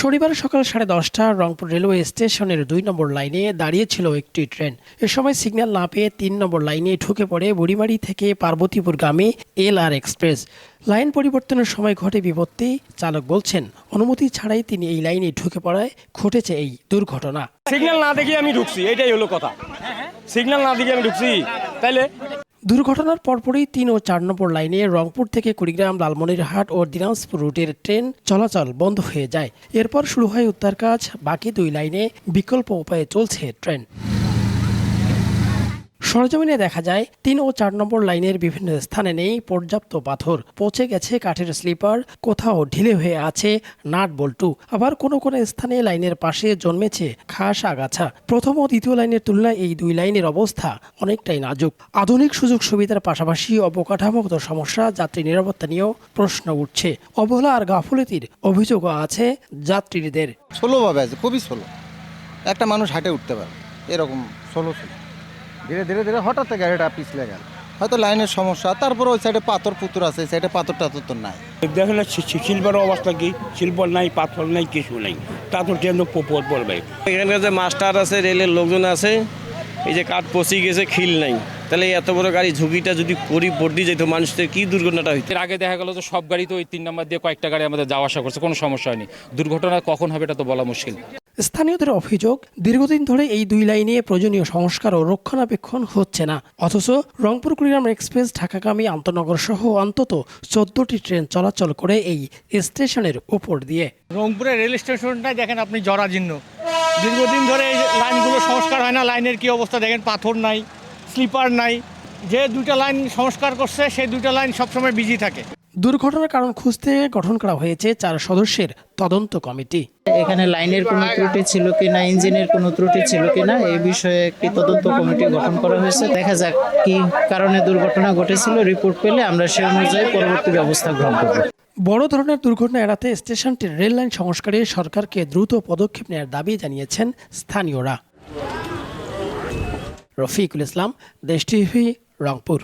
শনিবার সকাল 10:30 রংপুর রেলওয়ে স্টেশনের 2 নম্বর লাইনে দাঁড়িয়েছিল একটি ট্রেন। এ সময় সিগন্যাল না পেয়ে 3 নম্বর লাইনে ঢুকে পড়ে বুড়িমারি থেকে পার্বতীপুরগামী এলআর এক্সপ্রেস। লাইন পরিবর্তনের সময় ঘটে বিপত্তি। চালক বলছেন, অনুমতি ছাড়াই তিনি এই লাইনে ঢুকে পড়ায় ঘটেছে এই দুর্ঘটনা। সিগন্যাল না দেখে আমি ঢুকছি, এটাই হলো কথা। সিগন্যাল না দেখে আমি ঢুকছি, তাইলে দুর্ঘটনার পরপরই 3 ও 4 নম্বর লাইনে রংপুর থেকে কুড়িগ্রাম, লালমনিরহাট ও দিনাজপুর রুটের ট্রেন চলাচল বন্ধ হয়ে যায়। এরপর শুরু হয় উদ্ধার কাজ। বাকি 2 লাইনে বিকল্প উপায়ে চলছে ট্রেন। সরজমিনে দেখা যায় 3 ও 4 নম্বর লাইনের বিভিন্ন স্থানে নেই পর্যাপ্ত পাথর, পচে গেছে কাঠের স্লিপার, কোথাও ঢিলে হয়ে আছে নাট বল্টু, আবার কোনো কোনো স্থানে লাইনের পাশে জন্মেছে ঘাস আগাছা। প্রথম ও দ্বিতীয় লাইনের তুলনায় এই 2 লাইনের অবস্থা অনেকটাই নাজুক। আধুনিক সুযোগ সুবিধার পাশাপাশি অবকাঠামোগত সমস্যা, যাত্রী নিরাপত্তা নিয়েও প্রশ্ন উঠছে। অবহেলা আর গাফিলতির অভিযোগও আছে যাত্রীদের। স্লোভাবে আছে, খুবই স্লো। একটা মানুষ হাঁটে উঠতে পারে এরকম স্লো। ধীরে ধীরে ধীরে হঠাৎ গাড়িটা পিছলে গেল, হয়তো লাইনের সমস্যা। তারপর ওই সাইডে পাথর পুতুর আছে, এই সাইডে পাথর টাথর তো নাই। দেখেন শিল্পের অবস্থা কি, শিল্প নাই, পাথর নাই, কিছু নাই। তা তো ট্রেন পড়বে। এখানকার যে মাস্টার আছে, রেলের লোকজন আছে, এই যে কাঠ পচে গেছে, খিল নাই, তাহলে এত বড় গাড়ি ঝুঁকিটা যদি পড়ে যেত, মানুষদের কি দুর্ঘটনাটা হইতো। এর আগে দেখা গেল যে সব গাড়ি তো ওই 3 নম্বর দিয়ে কয়েকটা গাড়ি আমাদের যাওয়া আসা করছে, কোনো সমস্যা হয়নি। দুর্ঘটনা কখন হবে এটা তো বলা মুশকিল। স্থানীয়দের অভিযোগ, দীর্ঘদিন ধরে এই 2 লাইনে প্রয়োজনীয় সংস্কার ও রক্ষণাবেক্ষণ হচ্ছে না। অথচ রংপুর কুড়িগ্রাম এক্সপ্রেস ঢাকাগামী আন্তনগর সহ অন্তত 14টি ট্রেন চলাচল করে এই স্টেশনের উপর দিয়ে। রংপুরের রেল স্টেশনটাই দেখেন আপনি জরাজীর্ণ। দীর্ঘদিন ধরে এই লাইনগুলো সংস্কার হয় না। লাইনের কি অবস্থা দেখেন, পাথর নাই, স্লিপার নাই। যে 2টা লাইন সংস্কার করছে সেই 2টা লাইন সবসময় বিজি থাকে। দুর্ঘটনার কারণ খুঁজতে গঠন করা হয়েছে 4 সদস্যের তদন্ত কমিটি। এখানে লাইনের কোনো ত্রুটি ছিল কিনা, ইঞ্জিনের কোনো ত্রুটি ছিল কিনা, এই বিষয়ে একটি তদন্ত কমিটি গঠন করা হয়েছে। দেখা যাক কি কারণে দুর্ঘটনা ঘটেছিল। রিপোর্ট পেলে আমরা সে অনুযায়ী পরবর্তী ব্যবস্থা গ্রহণ করব। বড় ধরনের দুর্ঘটনা এড়াতে স্টেশনটির রেল লাইন সংস্কারে সরকারকে দ্রুত পদক্ষেপ নেওয়ার দাবি জানিয়েছেন স্থানীয়রা। রফিকুল ইসলাম, দেশ টিভি, রংপুর।